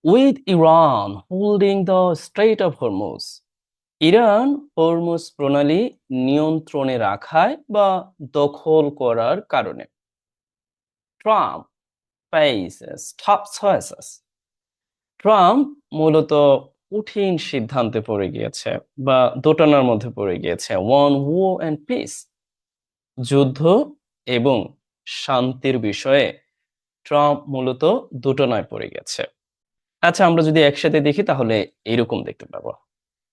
with Iran holding the Strait of Hormuz. Iran Hormuz প্রণালী নিয়ন্ত্রণে রাখায় বা দখল করার কারণে Trump faces tough choices. Trump মূলত কঠিন সিদ্ধান্তে পড়ে গিয়েছে বা দোটানার মধ্যে পড়ে গিয়েছে। ওয়ান war and peace, যুদ্ধ এবং শান্তির বিষয়ে ট্রাম্প মূলত দোটানায় পড়ে গেছে। আচ্ছা, আমরা যদি একসাথে দেখি তাহলে এরকম দেখতে পাবো,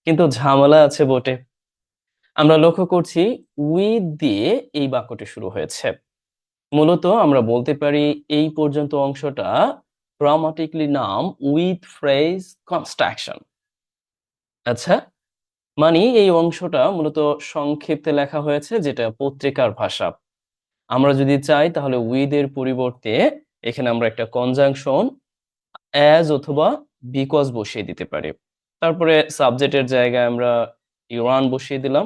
কিন্তু ঝামেলা আছে বটে। আমরা লক্ষ্য করছি উইথ দিয়ে এই বাক্যটি শুরু হয়েছে। মূলত আমরা বলতে পারি এই পর্যন্ত অংশটা গ্রামাটিক্যালি নাম উইথ ফ্রেজ কনস্ট্রাকশন। আচ্ছা, মানে এই অংশটা মূলত সংক্ষিপ্তে লেখা হয়েছে, যেটা পত্রিকার ভাষা। আমরা যদি চাই তাহলে উইথ এর পরিবর্তে এখানে আমরা একটা কনজাংশন অ্যাজ অথবা বিকজ বসিয়ে দিতে পারি। তারপরে সাবজেক্টের জায়গায় আমরা ইরান বসিয়ে দিলাম।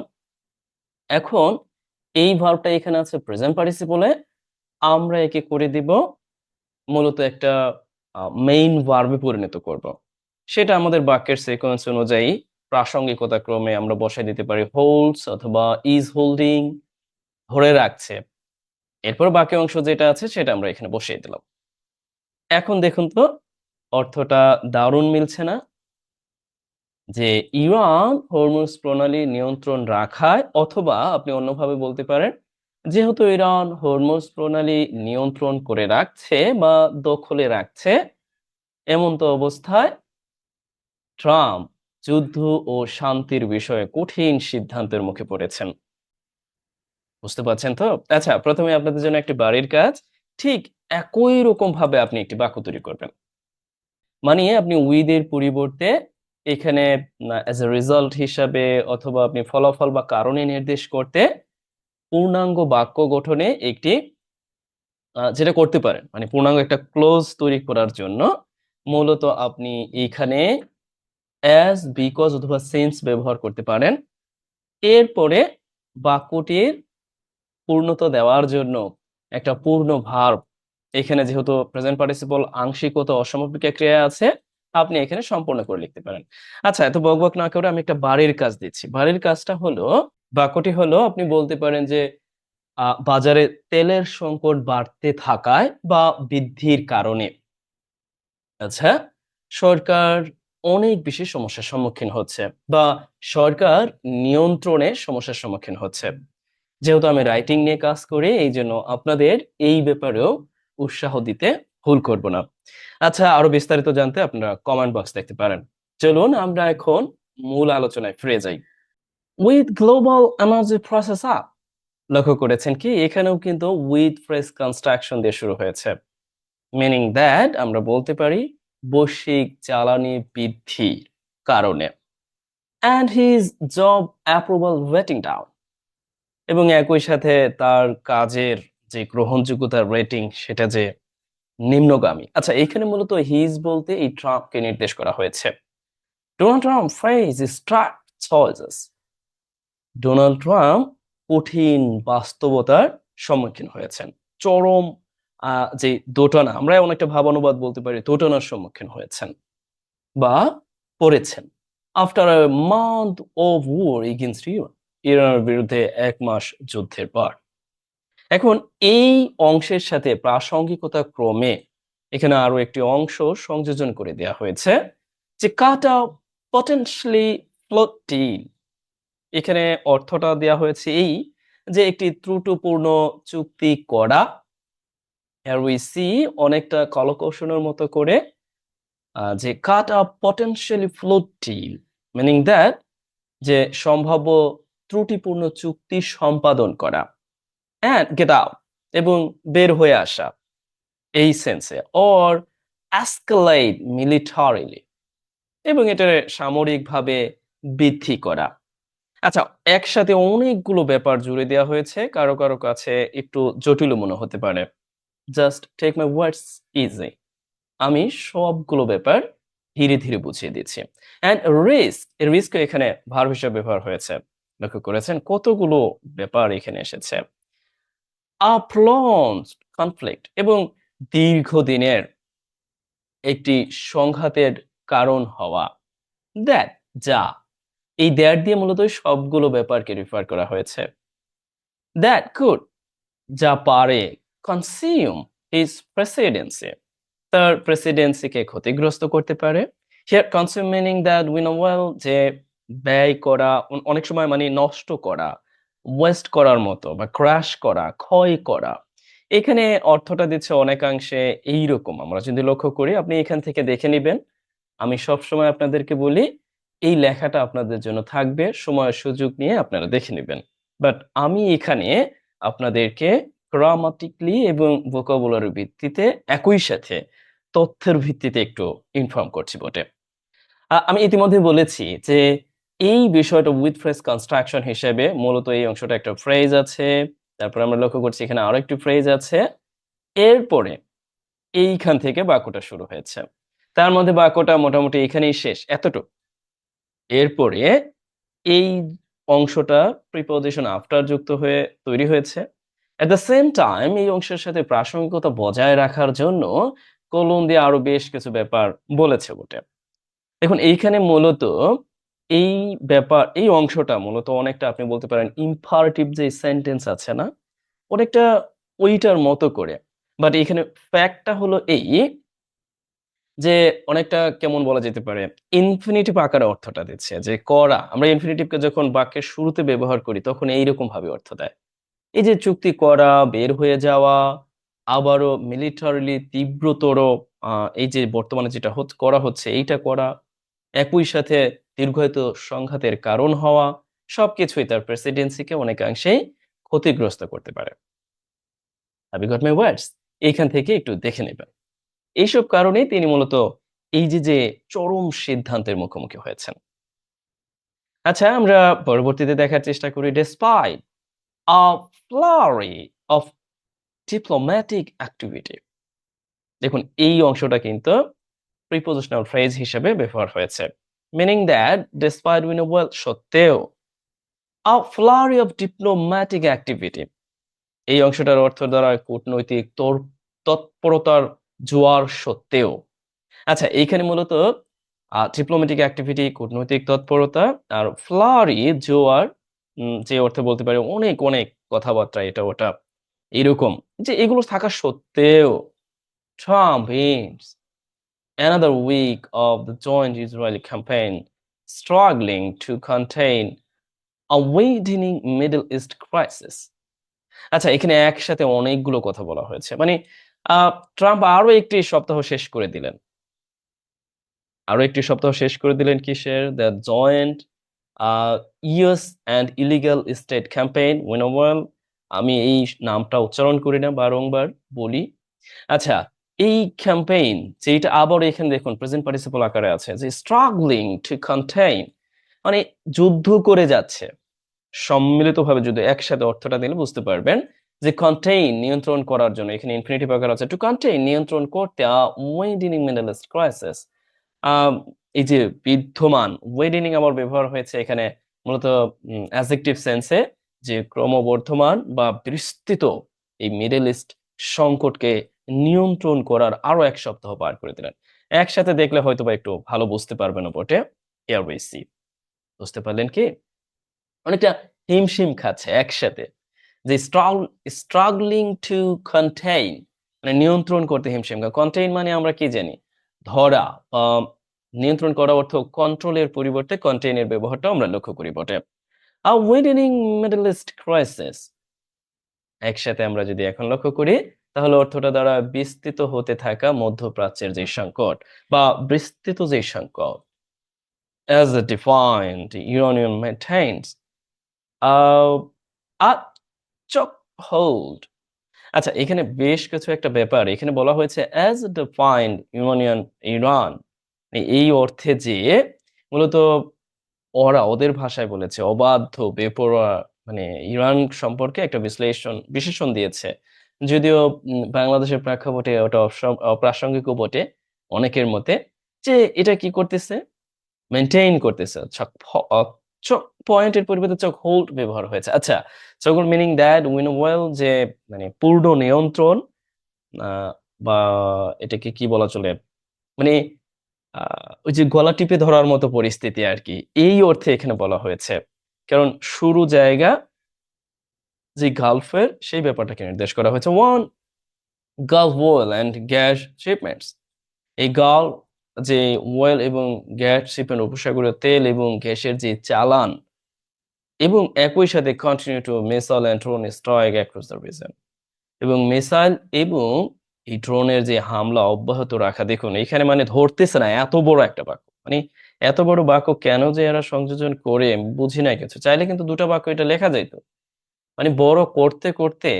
এখন এই ভার্বটা এখানে আছে প্রেজেন্ট পার্টিসিপলে, আমরা একে করে দিব মূলত একটা মেইন ভার্বে পরিণত করব। সেটা আমাদের বাক্যের সিকোয়েন্স অনুযায়ী প্রাসঙ্গিকতা ক্রমে আমরা বসাই দিতে পারি হোল্ডস অথবা ইজ হোল্ডিং, ধরে রাখছে। এরপর বাকি অংশ যেটা আছে সেটা আমরা এখানে বসিয়ে দিলাম। এখন দেখুন তো অর্থটা দারুণ মিলছে না? যে ইরান হরমুজ প্রণালী নিয়ন্ত্রণ রাখায়, অথবা আপনি অন্যভাবে বলতে পারেন যেহেতু ইরান হরমুজ প্রণালী নিয়ন্ত্রণ করে রাখছে বা দখলে রাখছে, এমন তো অবস্থায় ট্রাম্প যুদ্ধ ও শান্তির বিষয়ে কঠিন সিদ্ধান্তের মুখে পড়েছেন। বুঝতে পারছেন তো? আচ্ছা, প্রথমে আপনাদের জন্য একটি বাড়ির কাজ। ঠিক একই রকম ভাবে আপনি একটি বাক্য তৈরি করবেন। মানে আপনি উইথ এর পরিবর্তে এখানে অ্যাজ এ রেজাল্ট হিসাবে, অথবা আপনি ফলাফল বা কারণে নির্দেশ করতে পূর্ণাঙ্গ বাক্য গঠনে একটি যেটা করতে পারেন, মানে পূর্ণাঙ্গ একটা ক্লোজ তৈরি করার জন্য মূলত আপনি এইখানে অ্যাজ, বিকজ অথবা সিন্স ব্যবহার করতে পারেন। এরপরে বাক্যটির পূর্ণতা দেওয়ার জন্য একটা পূর্ণ ভার্ব, এখানে যেহেতু প্রেজেন্ট পার্টিসিপল আংশিক ও অসমাপিকা ক্রিয়া আছে, আপনি এখানে সম্পূর্ণ করে লিখতে পারেন। আচ্ছা, এত বকবক না করে আমি একটা বাড়ির কাজ দিচ্ছি। বাড়ির কাজটা হলো, বাক্যটি হলো আপনি বলতে পারেন যে বাজারে তেলের সংকট বাড়তে থাকায় বা বৃদ্ধির কারণে, আচ্ছা, সরকার অনেক বেশি সমস্যার সম্মুখীন হচ্ছে, বা সরকার নিয়ন্ত্রণে সমস্যার সম্মুখীন হচ্ছে। যেহেতু আমি রাইটিং নিয়ে কাজ করি, এই জন্য আপনাদের এই ব্যাপারেও উৎসাহ দিতে ভুল করব না। আচ্ছা, আরো বিস্তারিত জানতে আপনারা কমেন্ট বক্স দেখতে পারেন। চলুন আমরা এখন মূল আলোচনায় ফিরে যাই। With global energy process up, লক্ষ্য করেছেন কি এখানেও কিন্তু উইথ ফ্রেজ কনস্ট্রাকশন দিয়ে শুরু হয়েছে। মিনিং দ্যাট আমরা বলতে পারি বৈশ্বিক জ্বালানি বৃদ্ধির কারণে, and his job approval waiting down, এবং একই সাথে তার কাজের যে গ্রহণযোগ্যতার রেটিং সেটা যে নিম্নগামী। আচ্ছা, এখানে মূলত হিজ বলতে এই ট্রাম্পকে নির্দেশ করা হয়েছে। Donald Trump face struct choices, Donald Trump কঠিন বাস্তবতার সম্মুখীন হয়েছেন। চরম যে দোটানা, আমরা অনেকটা ভাবানুবাদ বলতে পারি, দোটানার সম্মুখীন হয়েছেন বা পড়েছেন। After a month of war against Iran, ইরানের বিরুদ্ধে ১ মাস যুদ্ধের পর। এখন এই অংশের সাথে প্রাসঙ্গিকতা ক্রমে এখানে আরো একটি অংশ সংযোজন করে দেয়া হয়েছে, যে cut a potentially flawed deal. এখানে অর্থটা দেয়া হয়েছে এই যে একটি ত্রুটিপূর্ণ চুক্তি করা। Here we see অনেকটা কলকৌশলের মতো করে যে cut a potentially flawed deal, meaning that যে সম্ভাব্য ত্রুটিপূর্ণ চুক্তি সম্পাদন করা, অ্যান্ড গেট আউট, এবং বের হয়ে আসা এই সেন্সে, অর অ্যাসকেলেট মিলিটারিলি, এবং এটা সামরিকভাবে বৃদ্ধি করা। আচ্ছা, একসাথে অনেকগুলো ব্যাপার জুড়ে দেওয়া হয়েছে, কারো কারো কাছে একটু জটিল মনে হতে পারে। Just take my words easy, আমি সবগুলো ব্যাপার ধীরে ধীরে বুঝিয়ে দিচ্ছি। অ্যান্ড রিস্ক, এর রিস্ক এখানে ভার্ব হিসেবে ব্যবহার হয়েছে। লক্ষ্য করেছেন কতগুলো ব্যাপার এখানে এসেছে। আ প্রলংড কনফ্লিক্ট, এবং দীর্ঘদিনের একটি সংঘাতের কারণ হওয়া। দ্যাট, যা। এই দ্যাট দিয়ে মূলত সবগুলো ব্যাপারকে রেফার করা হয়েছে। দ্যাট কুড, যা পারে, কনজিউম হিজ প্রেসিডেন্সি, তার প্রেসিডেন্সিকে ক্ষতিগ্রস্ত করতে পারে। Here consume meaning that we know well, যে ব্যয় করা, অনেক সময় মানে নষ্ট করা, ওয়েস্ট করার মতো, বা ক্র্যাশ করা, ক্ষয় করা। এখানে অর্থটা দিচ্ছে অনেকাংশে এইরকম, আমরা যদি লক্ষ্য করি, আপনি এখান থেকে দেখে নিবেন। আমি সবসময় আপনাদেরকে বলি, এই লেখাটা আপনাদের জন্য থাকবে, সময় সুযোগ নিয়ে আপনারা দেখে নিবেন। বাট আমি এখানে আপনাদেরকে গ্রামাটিক্যালি এবং ভোকাবুলারির ভিত্তিতে একই সাথে তথ্যের ভিত্তিতে একটু ইনফর্ম করছি বটে। আমি ইতিমধ্যে বলেছি যে এই বিষয়টা উইথ ফ্রেজ কনস্ট্রাকশন হিসেবে মূলত এই অংশটা একটা ফ্রেজ আছে, তারপর আমরা লক্ষ্য করছি এখানে আরো একটি ফ্রেজ আছে, এরপরে এইখান থেকে বাক্যটা শুরু হয়েছে। তার মধ্যে বাক্যটা মোটামুটি এখানেই শেষ, এতটুকু। এরপরে এই অংশটা প্রিপজিশন আফটার যুক্ত হয়ে তৈরি হয়েছে। এট দ্য সেম টাইম এই অংশের সাথে প্রাসঙ্গিকতা বজায় রাখার জন্য কলম দিয়ে আরো বেশ কিছু ব্যাপার বলেছে বটে। দেখুন এইখানে মূলত এই এই অংশটা মূলত অনেকটা আপনি বলতে পারেন ইম্পারেটিভ যে সেন্টেন্স আছে না, অনেকটা ওইটার মতো করে। বাট এখানে ফ্যাক্টটা হলো এই যে অনেকটা কেমন বলা যেতে পারে, ইনফিনিটিভ আকারে অর্থটা দিচ্ছে, যে করা। আমরা ইনফিনিটিভকে যখন বাক্যের শুরুতে ব্যবহার করি তখন এইরকম ভাবে অর্থ দেয়। এই যে চুক্তি করা, বের হয়ে যাওয়া, আবারও মিলিটারিলি তীব্রতর, এই যে বর্তমানে যেটা করা হচ্ছে এইটা করা, একই সাথে দীর্ঘায়িত সংঘাতের কারণ হওয়া, সবকিছুই তার প্রেসিডেন্সিকে অনেকাংশেই ক্ষতিগ্রস্ত করতে পারে। হ্যাভ ইউ গট মাই ওয়ার্ডস? এইখান থেকে একটু দেখে নেবেন। এইসব কারণেই তিনি মূলত এই যে চরম সিদ্ধান্তের মুখোমুখি হয়েছেন। আচ্ছা, আমরা পরবর্তীতে দেখার চেষ্টা করি, despite a flurry of diplomatic activity। দেখুন এই অংশটা কিন্তু প্রিপোজিশনাল ফ্রেজ হিসেবে ব্যবহার হয়েছে। Meaning that, despite we know well, সত্ত্বেও, a flurry of diplomatic activity, এই অংশটার অর্থ দ্বারা কূটনৈতিক তৎপরতার জোয়ার সত্ত্বেও। আচ্ছা, এইখানে মূলত ডিপ্লোম্যাটিক অ্যাক্টিভিটি, কূটনৈতিক তৎপরতা, আর ফ্লারি, জোয়ার, যে অর্থে বলতে পারে অনেক অনেক কথাবার্তা, এটা ওটা এরকম, যে এগুলো থাকা সত্ত্বেও Trump ends another week of the joint Israeli campaign struggling to contain a widening Middle East crisis। আচ্ছা, এখানে একসাথে অনেকগুলো কথা বলা হয়েছে, মানে ট্রাম্প আরো একটি সপ্তাহ শেষ করে দিলেন। আরো একটি সপ্তাহ শেষ করে দিলেন কিসের? The joint US and illegal state campaign we know well. আমি এই নামটা উচ্চারণ করি না, বারংবার বলি। আচ্ছা, এই ক্যাম্পেইন যেটা আবার এখানে দেখুন প্রেজেন্ট পার্টিসিপল আকারে আছে, যে স্ট্রাগলিং টু কন্টেইন, মানে যুদ্ধ করে যাচ্ছে। সম্মিলিতভাবে যদি একসাথে অর্থটা দিলে বুঝতে পারবেন যে কন্টেইন, নিয়ন্ত্রণ করার জন্য, এখানে ইনফিনিটিভ আকার আছে, টু কন্টেইন, নিয়ন্ত্রণ করতে, ওয়েডিং মিডল ইস্ট ক্রাইসিস, আম এই যে বিদ্যমান, ওয়েডেনিং আবার ব্যবহার হয়েছে এখানে মূলত অ্যাডজেক্টিভ সেন্সে, যে ক্রমবর্ধমান বা বিস্তৃত এই মিডল ইস্ট সংকটকে নিয়ন্ত্রণ করার আরো এক সপ্তাহ পার করে দিলেন। একসাথে দেখলে হয়তো বা একটু ভালো বুঝতে পারবেন বটে। হিয়ার উই সি, বুঝতে পারলেন কি? অনেকটা হিমশিম খাচ্ছে একসাথে, যে স্ট্রাগলিং টু কন্টেইন, মানে নিয়ন্ত্রণ করতে হিমশিম খা। কন্টেইন মানে আমরা কি জানি? ধরা। নিয়ন্ত্রণ করা অর্থ কন্ট্রোলের পরিবর্তে কন্টেইনের ব্যবহারটা আমরা লক্ষ্য করি বটে। আ উইডেনিং মিডল ইস্ট ক্রাইসিস, একসাথে আমরা যদি এখন লক্ষ্য করি, তাহলে অর্থটা দ্বারা বিস্তৃত হতে থাকা মধ্যপ্রাচ্যের যে সংকট বা বিস্তৃত যে সংকট। As a defined Iranian maintains uh, a chokehold। আচ্ছা, এখানে বেশ কিছু একটা ব্যাপার এখানে বলা হয়েছে, অ্যাজ ডিফাইন্ড ইউনিয়ন ইরান, এই অর্থে যে মূলত ওদের ভাষায় বলেছে অবাধ্য, বেপরোয়া, মানে ইরান সম্পর্কে একটা বিশেষণ দিয়েছে। যদিও বাংলাদেশের প্রেক্ষাপটে ওটা অপ্রাসঙ্গিকও বটে অনেকের মতে, যে এটা কি করতেছে, মেইনটেইন করতেছে। চক পয়েন্টের পরিবর্তে চক হোল্ড ব্যবহার হয়েছে। আচ্ছা, choke hold meaning that we know well, যে মানে পূর্ণ নিয়ন্ত্রণ, বা এটাকে কি বলা চলে, মানে ওই যে গলা টিপে ধরার মতো পরিস্থিতি আরকি। এই অর্থে এখানে বলা হয়েছে। কারণ শুরু জায়গা যে গালফের সেই ব্যাপারটাকে নির্দেশ করা হয়েছে। One Gulf oil and gas shipments. এই গাল যে ওয়েল এবং গ্যাস শিপমেন্ট উপসাগরীয় তেল এবং গ্যাসের যে চালান এবং একই সাথে continue to missile and drone strike across the reason এবং মিসাইল এবং এই ড্রোনের যে হামলা অব্যাহত রাখা দেখুন এখানে মানে ধরতেছে না এত বড় একটা বাক্য মানে এত বড় বাক্য কেন যে এরা সংযোজন করে আমি বুঝি না কিছু চাইলে কিন্তু দুটো বাক্য এটা লেখা যাইতো মানে বড় করতে করতে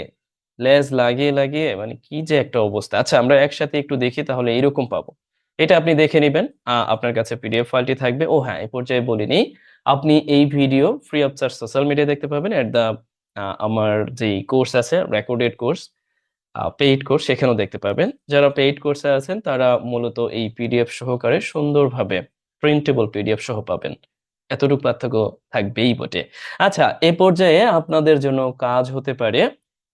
লেজ লাগিয়ে লাগিয়ে মানে কি যে একটা অবস্থা আচ্ছা আমরা একসাথে একটু দেখি তাহলে এরকম পাবো এটা আপনি দেখে নেবেন আপনার কাছে পিডিএফ ফাইলটি থাকবে ও হ্যাঁ এই পর্যায়ে বলিনি আপনি এই video free of charge social media দেখতে পাবেন এট দা আমার যে কোর্স আছে রেকর্ডেড কোর্স পেইড কোর্স সেখানেও দেখতে পাবেন যারা পেইড কোর্সে আছেন তারা মূলত এই পিডিএফ সহকারে সুন্দরভাবে প্রিন্টেবল পিডিএফ সহ পাবেন এতটুকু পার্থক্য থাকবেই বটে আচ্ছা এ পর্যায়ে আপনাদের জন্য কাজ হতে পারে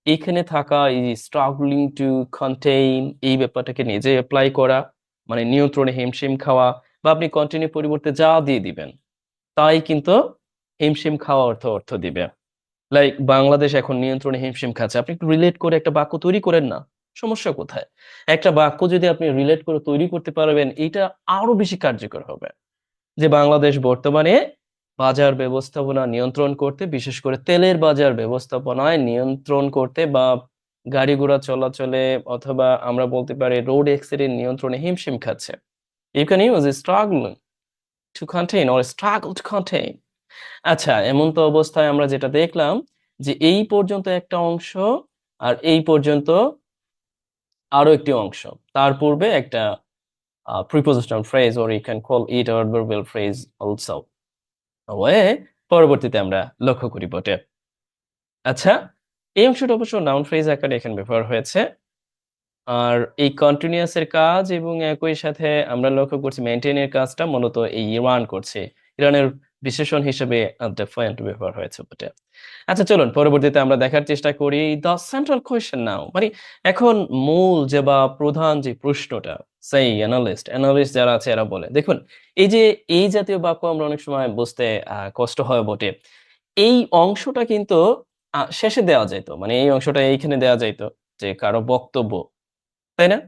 এখানে থাকা এই স্ট্রাগলিং টু কন্টেইন এই ব্যাপারটাকে নিজে অ্যাপ্লাই করা মানে নিয়ন্ত্রণে হিমশিম খাওয়া বা আপনি কন্টিনিউ পরিবর্তে যা দিয়ে দিবেন তাই কিন্তু হিমশিম খাওয়া অর্থ অর্থ দিবে লাইক বাংলাদেশ এখন নিয়ন্ত্রণে হিমশিম খাচ্ছে আপনি একটু রিলেট করে একটা বাক্য তৈরি করেন না সমস্যা কোথায় একটা বাক্য যদি আপনি রিলেট করে তৈরি করতে পারবেন এটা আরো বেশি কার্যকর হবে যে বাংলাদেশ বর্তমানে বাজার ব্যবস্থাপনা নিয়ন্ত্রণ করতে বিশেষ করে তেলের বাজার ব্যবস্থাপনায় নিয়ন্ত্রণ করতে বা গাড়ি ঘোড়া চলাচলে অথবা আমরা বলতে পারি রোড অ্যাক্সিডেন্ট নিয়ন্ত্রণে হিমশিম খাচ্ছে you can use struggle to contain or struggle to contain আচ্ছা এমন তো অবস্থায় আমরা যেটা দেখলাম যে এই পর্যন্ত একটা অংশ আর এই পর্যন্ত আরো একটি অংশ তার পূর্বে একটা prepositional phrase or you can call it a adverbial phrase also way পরবর্তীতে আমরা লক্ষ্য করি বটে আচ্ছা এই অংশটা অবশ্য নাউন ফ্রেজ আকারে এখানে ব্যবহার হয়েছে আর এই কন্টিনিউয়াস এর কাজ এবং একই সাথে আমরা লক্ষ্য করছি মেইনটেইন এর কাজটা মূলত এই ইরান করছে ইরানের বিশেষণ হিসেবে ডেফারেন্ট ব্যবহার হয়েছে বটে আচ্ছা চলুন পরবর্তীতে আমরা দেখার চেষ্টা করি দ্য সেন্ট্রাল কোয়েশ্চেন নাও মানে এখন মূল যে বা প্রধান যে প্রশ্নটা সেই অ্যানালিস্ট যারা আছে এরা বলে দেখুন এই যে এই জাতীয় বাক্য আমরা অনেক সময় বুঝতে কষ্ট হয় বটে এই অংশটা কিন্তু শেষে দেওয়া যাইতো মানে এই অংশটা এইখানে দেওয়া যাইতো যে কারো বক্তব্য তাই না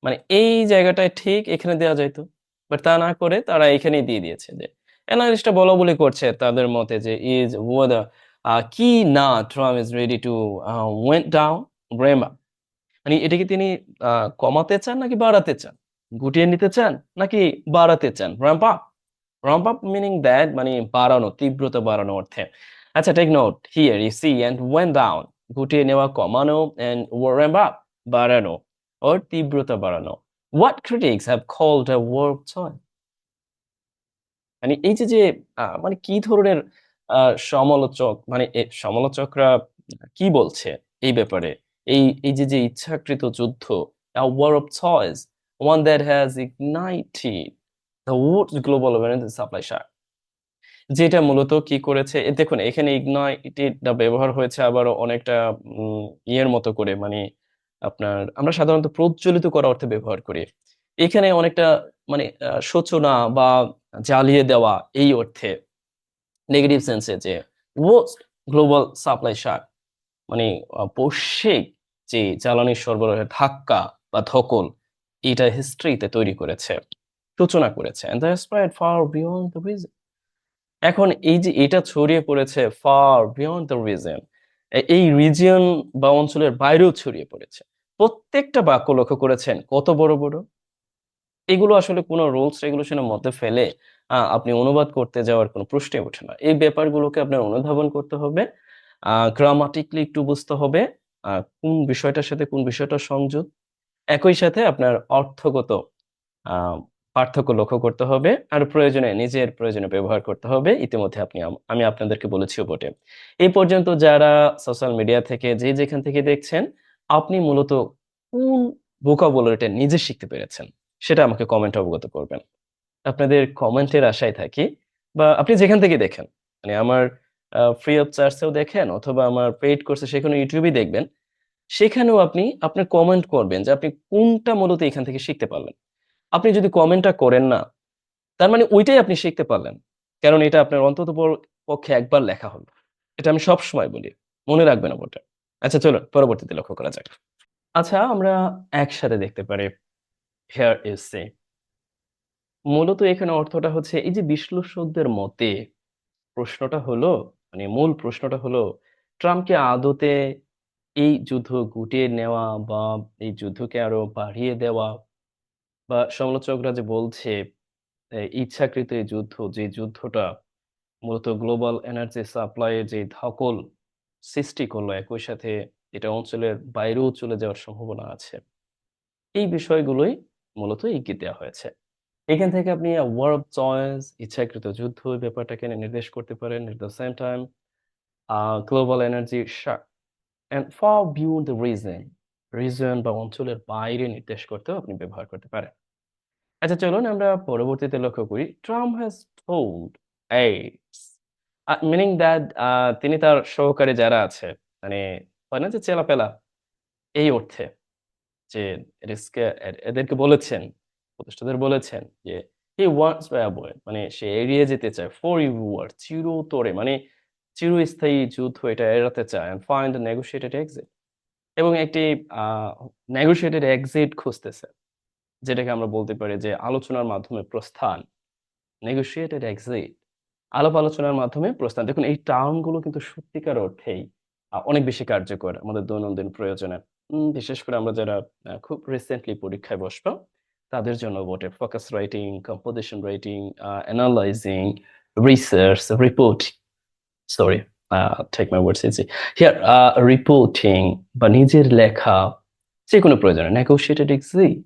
মানে এই জায়গাটায় ঠিক এখানে দেওয়া যাইতো বাট তা না করে তারা এখানেই দিয়ে দিয়েছে যে অ্যানালিস্টটা বলা বলি করছে তাদের মতে যে ইজ ওয়েদার কি না Trump is ready to went down ব্রেমা মানে এটাকে তিনি কমাতে চান নাকি বাড়াতে চান গুটিয়ে নিতে চান নাকি বাড়াতে চান ramp up meaning that মানে বাড়ানো তীব্রতা বাড়ানো অর্থে আচ্ছা take note here you see and went down গুটিয়ে নেওয়া কমানো এন্ড ramp up বাড়ানো ওর তীব্রতা বাড়ানো what critics have called a warp choice মানে এই যে যে মানে কি ধরনের সমালোচক মানে সমালোচকরা কি বলছে এই ব্যাপারে এই যে যে ইচ্ছাকৃত যুদ্ধ a war of choice one that has ignited the world's global energy supply shock যেটা মূলত কি করেছে দেখুন এখানে ইগনাইটেড ব্যবহার হয়েছে আবারও অনেকটা ইয়ের মতো করে মানে আপনার আমরা সাধারণত প্রজ্বলিত করা অর্থে ব্যবহার করি এখানে অনেকটা মানে সূচনা বা জ্বালিয়ে দেওয়া এই অর্থে নেগেটিভ সেন্সে যে ওয়ার্স্ট গ্লোবাল সাপ্লাই শক মানে বৈশ্বিক যে জ্বালানি সরবরাহের ধাক্কা বা ধকল এটা হিস্ট্রিতে তৈরি করেছে সূচনা করেছে and they spread far beyond the region এখন এই যে এটা ছড়িয়ে পড়েছে ফার বিয়ন্ড দ্য রিজন এই রিজিয়ন বা অঞ্চলের বাইরেও ছড়িয়ে পড়েছে প্রত্যেকটা বাক্য লক্ষ্য করেছেন কত বড় বড় এগুলো আসলে কোনো রুলস রেগুলেশনের মধ্যে ফেলে আপনি অনুবাদ করতে যাওয়ার কোনো প্রশ্নই ওঠে না এই ব্যাপারগুলোকে আপনার অনুধাবন করতে হবে গ্রামাটিকলি একটু বুঝতে হবে কোন বিষয়টার সাথে কোন বিষয়টা সংযোগ একই সাথে আপনার অর্থগত আহ পার্থক্য লক্ষ্য করতে হবে আর প্রয়োজনে নিজের প্রয়োজনে ব্যবহার করতে হবে ইতিমধ্যে আমি আপনাদেরকে বলেছিও বটে এই পর্যন্ত যারা সোশ্যাল মিডিয়া থেকে যে যেখান থেকে দেখছেন আপনি মূলত কোন ভোকাবুলারিটা নিজে শিখতে পেরেছেন সেটা আমাকে কমেন্টে অবগত করবেন আপনাদের কমেন্টের আশায় থাকি বা আপনি যেখান থেকে দেখেন মানে আমার ফ্রি অফ চার্জেও দেখেন অথবা আমার পেইড কোর্সে সেখানে ইউটিউবেই দেখবেন সেখানেও আপনি আপনার কমেন্ট করবেন যে আপনি কোনটা মূলত এখান থেকে শিখতে পারলেন আপনি যদি কমেন্টটা করেন না, তার মানে ওইটাই আপনি শিখতে পারলেন। কারণ এটা আপনার পক্ষে একবার লেখা হলো। এটা আমি সবসময় বলি। মনে রাখবেন ওটা। আচ্ছা চলুন পরবর্তীতে লক্ষ্য করা যাক। আচ্ছা আমরা একসাথে দেখতে পারি here is say মূলত এখানে অর্থটা হচ্ছে এই যে বিশ্লেষকদের মতে প্রশ্নটা হলো মূল প্রশ্নটা হলো ট্রাম্প কি আদতে এই যুদ্ধ গুটিয়ে নেওয়া বা এই যুদ্ধকে আরো বাড়িয়ে দেওয়া বা সমালোচকরা যে বলছে ইচ্ছাকৃত এই যুদ্ধ যে যুদ্ধটা মূলত গ্লোবাল এনার্জি সাপ্লাই এর যে ধকল সৃষ্টি করলো একই সাথে এটা অঞ্চলের বাইরেও চলে যাওয়ার সম্ভাবনা আছে। এই বিষয়গুলোই মূলত ইঙ্গিত দেওয়া হয়েছে। এখান থেকে আপনি ওয়ার অফ চয়েস ইচ্ছাকৃত যুদ্ধ এই ব্যাপারটাকে নির্দেশ করতে পারেন। At the same time global energy shock and far beyond the region বা অঞ্চলের বাইরে নির্দেশ করতেও আপনি ব্যবহার করতে পারেন। আচ্ছা চলুন আমরা পরবর্তীতে লক্ষ্য করি। Trump has told AIDS meaning that তিনি তার সহকারী যারা আছে মানে হয় না যে চেলাপেলা এই অর্থে যে এদেরকে বলেছেন, উপদেষ্টাদের বলেছেন যে he wants to avoid সে এড়িয়ে যেতে চায় for you war চিরতরে চিরস্থায়ী যুদ্ধ এটা এড়াতে চায় and find a negotiated exit এবং একটি আ negotiated exit খুঁজতেছে। যেটাকে আমরা বলতে পারি যে আলোচনার মাধ্যমে প্রস্থান। negotiated exit আলাপ আলোচনার মাধ্যমে প্রস্থান। দেখুন এই টার্ম গুলো কিন্তু সত্যিকার অর্থেই অনেক বেশি কার্যকর আমাদের দৈনন্দিন প্রয়োজনে। বিশেষ করে আমরা যারা খুব রিসেন্টলি পরীক্ষায় বসবো, তাদের জন্য বটে। Focus writing, composition writing, analysing, research, report sorry take my words easy. Here reporting বা নিজের লেখা যেকোনো প্রয়োজনে নেগোশিয়েটেড এক্সিট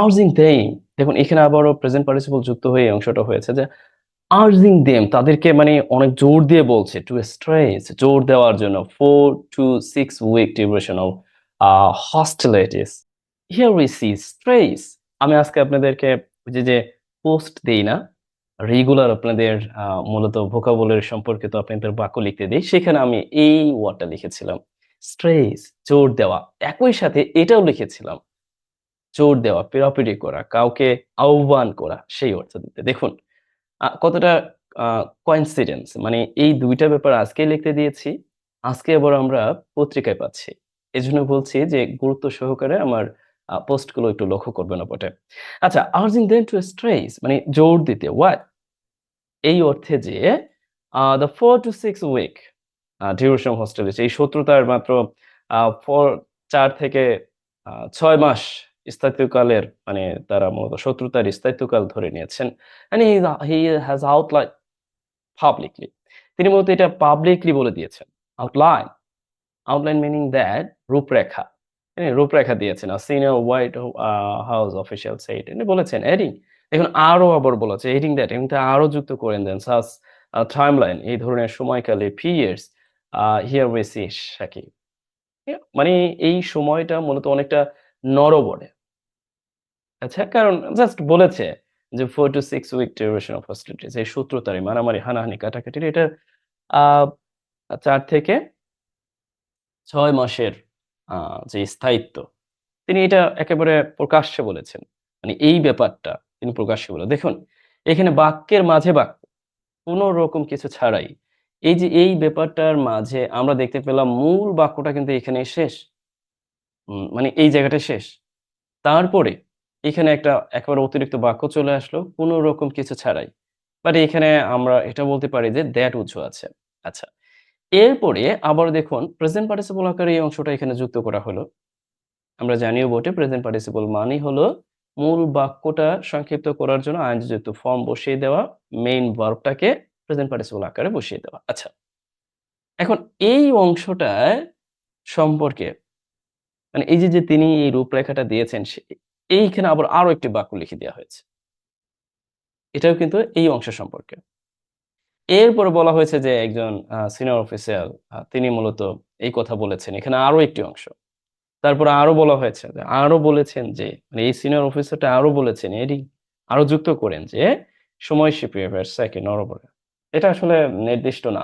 আর্জিং দেম দেখুন এখানে আবারও প্রেজেন্ট পার্টিসিপল যুক্ত হয়ে এই অংশটা হয়েছে যে আর্জিং দেম তাদেরকে অনেক জোর দিয়ে বলছে টু স্ট্রেস জোর দেওয়ার জন্য 4 to 6 week duration of hostilities here we see stress আমি আজকে আপনাদেরকে ওই যে পোস্ট দেই না রেগুলার আপনাদের মূলত ভোকাবুলারি সম্পর্কিত আপনাদের বাক্য লিখতে দেই সেখানে আমি এই ওয়ার্ডটা লিখেছিলাম স্ট্রেস জোর দেওয়া একই সাথে এটাও লিখেছিলাম জোর দেওয়া পিরাপিরি করা কাউকে আহ্বান করা সেই অর্থ দিতে দেখুন কতটা আ কোইন্সিডেন্স এই ২ টা ব্যাপার আজকেই লিখতে দিয়েছি। আজকে আবার আমরা পত্রিকায় পাচ্ছি। এজন্য বলছি যে গুরুত্ব সহকারে আমার পোস্ট গুলো একটু লক্ষ্য করবেন বটে। আচ্ছা, আর্জিং them to stress জোর দিতে what? এই অর্থে যে the 4 to 6 week duration of hostility এই শত্রুতার মাত্র ৪ থেকে ৬ মাস স্থায়িত্বকালের তারা মূলত শত্রুতার স্থায়িত্বকাল ধরে নিয়েছেন। and he has outlined publicly তিনি মূলত এটা পাবলিকলি বলে দিয়েছেন। আউটলাইন মিনিং দ্যাট রূপরেখা। তিনি রূপরেখা দিয়েছেন। Senior white house official said তিনি বলেছেন এডিং দেখুন আরো আবার বলেছে এডিং দ্যাট এবং তা আরো যুক্ত করেন দেন সাস টাইমলাইন এই ধরনের সময়কালে pierce here we see Shakib এই সময়টা মূলত অনেকটা নরবরে। আচ্ছা কারণ জাস্ট বলেছে যে 4 to 6 উইক ডিউরেশন অফ হস্টিলিটিস এই শত্রুতারই মারামারি, হানাহানি, কাটাকাটির এটার আ ৪ থেকে ৬ মাসের আ যে স্থায়িত্ব, তিনি এটা একেবারে প্রকাশ্যে বলেছেন। এই ব্যাপারটা তিনি প্রকাশ্যে দেখুন, এখানে বাক্যের মাঝে বাক্য, কোন রকম কিছু ছাড়াই এই যে এই ব্যাপারটার মাঝে আমরা দেখতে পেলাম মূল বাক্যটা কিন্তু এখানেই শেষ। এই জায়গাটায় শেষ। তারপরে এখানে একটা একেবারে অতিরিক্ত বাক্য চলে আসলো কোন রকম কিছু ছাড়াই। এখানে আমরা এটা বলতে পারি যে দ্যাট উৎস আছে। আচ্ছা। এরপরে আবার দেখুন প্রেজেন্ট পার্টিসিপল আকারে এই অংশটা এখানে যুক্ত করা হলো। আমরা জানিও বটে প্রেজেন্ট পার্টিসিপল মানেই হলো মূল বাক্যটা সংক্ষিপ্ত করার জন্য আইনযুক্ত ফর্ম বসিয়ে দেওয়া, মেইন ভার্বটাকে প্রেজেন্ট পার্টিসিপল আকারে বসিয়ে দেওয়া। আচ্ছা। এখন এই অংশটায় সম্পর্কে এই যে তিনি এই রূপরেখাটা দিয়েছেন এইখানে আবার আরো একটি বাক্য লিখে দেওয়া হয়েছে। এটাও কিন্তু এই অংশ সম্পর্কে। এরপরে বলা হয়েছে যে একজন সিনিয়র অফিসিয়াল তিনি মূলত এই কথা বলেছেন। এখানে আরো একটি অংশ। তারপরে আরো বলা হয়েছে যে আরো বলেছেন যে এই সিনিয়র অফিসারটা আরো বলেছেন এডি আরো যুক্ত করেন যে সময় শিপিয়ে নরবরে। এটা আসলে নির্দিষ্ট না।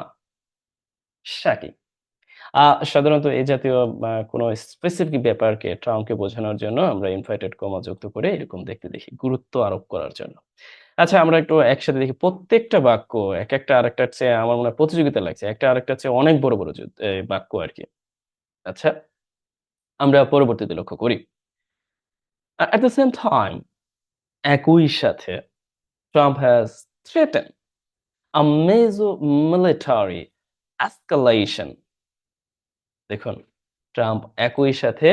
সাকি। আ সাধারণত এই জাতীয় কোনো স্পেসিফিক ব্যাপারকে ট্রাম্পকে বোঝানোর জন্য আমরা ইনভার্টেড কমা যুক্ত করে এরকম দেখতে দেখি। গুরুত্ব আরোপ করার জন্য। আচ্ছা আমরা একটু একসাথে দেখি প্রত্যেকটা বাক্য একেকটা আরেকটার চেয়ে আমার মনে হয় প্রতিযোগিতা লাগছে। একটা আরেকটার চেয়ে অনেক বড়, বড় বাক্য আরকি। আচ্ছা, আমরা পরবর্তীতে লক্ষ্য করি। At the same time একই সাথে Trump has threatened a major military escalation দেখুন, ট্রাম্প একই সাথে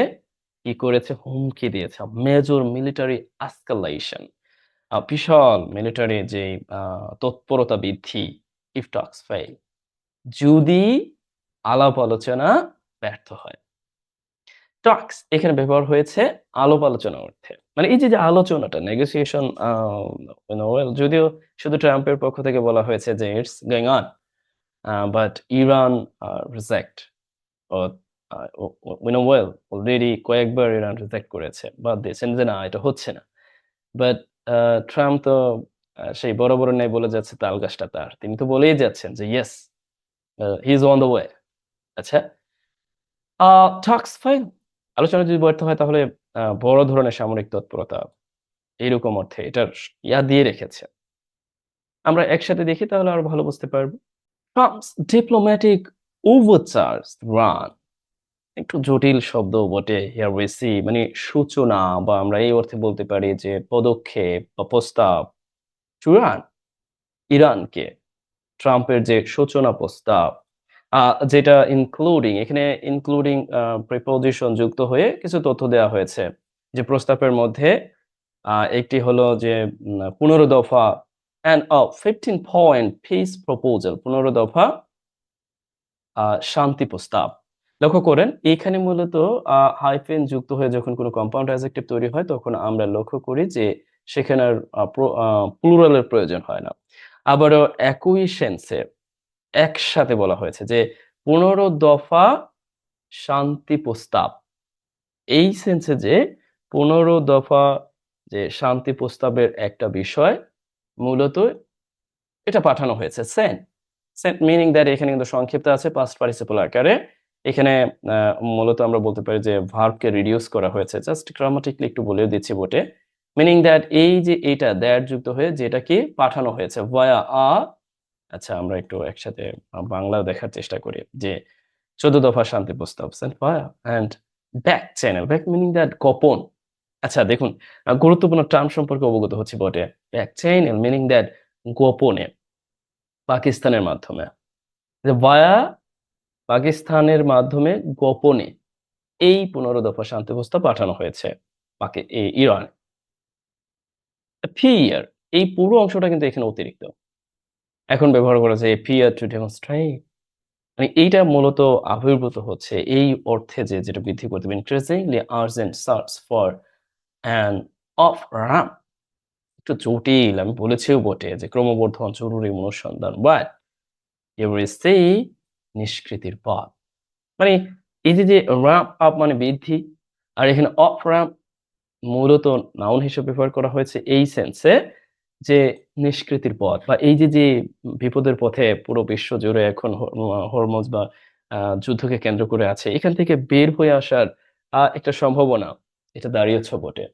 কি করেছে? হুমকি দিয়েছে। মেজর মিলিটারি escalation বিশাল মিলিটারি যেই তৎপরতা বৃদ্ধি if talks fail যদি আলাপ আলোচনা ব্যর্থ হয়। টক্স এখানে ব্যবহার হয়েছে আলাপ আলোচনা অর্থে। মানে এই যে আলোচনাটা নেগোসিয়েশন ওয়েল যদিও শুধু ট্রাম্পের পক্ষ থেকে বলা হয়েছে যে it's going on but Iran reject ও we know well অলরেডি কয়েকবার ইরান রিজেক্ট করেছে। বাদ দিয়েছেন যে না এটা হচ্ছে না। বাট ট্রাম্প তো সেই বরাবরের ন্যায় বলে যাচ্ছে তাল গাছটা তার। তিনি তো বলেই যাচ্ছেন যে yes he is on the way. আচ্ছা আ টাস্ক ফাইল আলোচনা যদি ব্যর্থ হয় তাহলে বড় ধরনের সামরিক তৎপরতা এইরকম অর্থে এটার দিয়ে রেখেছে। আমরা একসাথে দেখি তাহলে আরো ভালো বুঝতে পারব। ট্রাম্পস ডিপ্লোম্যাটিক ওভারচার্জ রান একটু জটিল শব্দ বটে হিয়ার উই সি মানে সূচনা বা আমরা এই অর্থে বলতে পারি যে পদক্ষেপ বা প্রস্তাব চূড়ান ইরানকে ট্রাম্পের যে সূচনা প্রস্তাব আ যেটা ইনক্লুডিং এখানে ইনক্লুডিং প্রিপোজিশন যুক্ত হয়ে কিছু তথ্য দেয়া হয়েছে। যে প্রস্তাবের মধ্যে একটি হলো যে ১৫ দফা অ্যান্ড 15 পয়েন্ট পিস প্রপোজাল ১৫ দফা শান্তি প্রস্তাব। লক্ষ্য করেন এখানে মূলত হাইফেন যুক্ত হয়ে যখন কোনো কম্পাউন্ড অ্যাডজেক্টিভ তৈরি হয় তখন আমরা লক্ষ্য করি যে সেখানে আর প্লুরাল এর প্রয়োজন হয় না। আবারও একই সেন্সে একসাথে বলা হয়েছে যে ১৫ দফা শান্তি প্রস্তাব। এই সেন্সে যে ১৫ দফা যে শান্তি প্রস্তাবের একটা বিষয় মূলত এটা পাঠানো হয়েছে সেন্ট। সেন্ট মিনিং দ্যাট এখানে কিন্তু সংক্ষিপ্ত আছে পাস্ট পার্টিসিপল আকারে। এখানে আ মূলত আমরা বলতে পারি যে ভার্বকে রিডিউস করা হয়েছে। জাস্ট গ্রামাটিক্যালি একটু বলেও দিচ্ছি বটে। মিনিং দ্যাট এই যে এটা দ্যাট যুক্ত হয়ে যেটাকে পাঠানো হয়েছে ভায়া আচ্ছা আমরা একটু একসাথে বাংলা দেখার চেষ্টা করি যে ১৪ দফা শান্তি প্রস্তাব sent via and back channel. Back meaning that গোপন। আচ্ছা দেখুন গুরুত্বপূর্ণ টার্ম সম্পর্কে অবগত হচ্ছি বটে। ব্যাক চ্যানেল মিনিং দ্যাট গোপনে পাকিস্তানের মাধ্যমে। যে ভায়া পাকিস্তানের মাধ্যমে গোপনে এই ১৫ দফা শান্তি প্রস্তাব পাঠানো হয়েছে ইরানে। ফিয়ার এই পুরো অংশটা কিন্তু এখানে অতিরিক্ত। এখন ব্যবহার করা যায় ফিয়ার টু ডেমনস্ট্রেট মানে এইটা মূলত আবির্ভূত হচ্ছে এই অর্থে যে যেটা বৃদ্ধি করতে হবে increasingly urgent search for an off ramp একটু জটিল আমি বলেছিও বটে যে ক্রমবর্ধমান জরুরি অনুসন্ধান বাট you will see নিষ্কৃতির পথ মানে এই যে ramp up মানে বৃদ্ধি আর এখানে off ramp মূলত নাউন হিসেবে ব্যবহার করা হয়েছে এই সেন্সে যে নিষ্কৃতির পথ বা এই যে বিপদের পথে পুরো বিশ্ব জুড়ে এখন হরমুজ বা যুদ্ধকে কেন্দ্র করে আছে। এখান থেকে বের হয়ে আসার একটা সম্ভাবনা এটা দাঁড়িয়েছে বটে।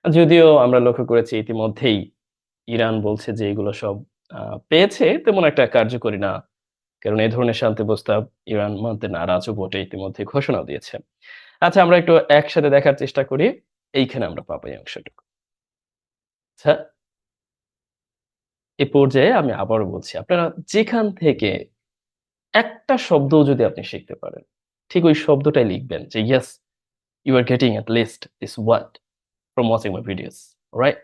যদিও আমরা লক্ষ্য করেছি ইতিমধ্যেই ইরান বলছে যে এগুলো সব আ পেয়েছে তেমন একটা কার্যকরী না। কারণ এই ধরনের শান্তি প্রস্তাব ইরান মানতে নারাজও বটে ইতিমধ্যে ঘোষণাও দিয়েছে। আচ্ছা আমরা একটু একসাথে দেখার চেষ্টা করি। এইখানে আমরা পাবো এই অংশটুকু। আচ্ছা, এ পর্যায়ে আমি আবারও বলছি, আপনারা যেখান থেকে একটা শব্দও যদি আপনি শিখতে পারেন, ঠিক ওই শব্দটাই লিখবেন যে, "yes, you are getting at least this word from watching my videos." Right?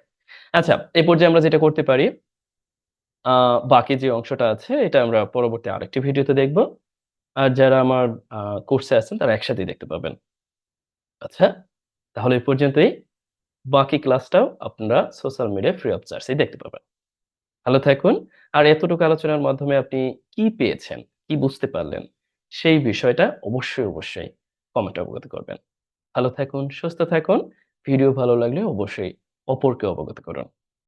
আচ্ছা, এই পর্যায়ে আমরা যেটা করতে পারি, আ বাকি যে অংশটা আছে এটা আমরা পরবর্তী আরেকটি ভিডিওতে দেখব। আর যারা আমার আ কোর্সে আছেন তারা একসাথেই দেখতে পাবেন। আচ্ছা? তাহলে এই পর্যন্তই। বাকি ক্লাসটাও আপনারা সোশ্যাল মিডিয়ায় ফ্রি অফ চার্জ এই দেখতে পাবেন। ভালো থাকুন। আর এতটুকু আলোচনার মাধ্যমে আপনি কি পেয়েছেন, কি বুঝতে পারলেন, সেই বিষয়টা অবশ্যই কমেন্টে অবগত করবেন। ভালো থাকুন, সুস্থ থাকুন। ভিডিও ভালো লাগলে অবশ্যই অপরকে অবগত করুন।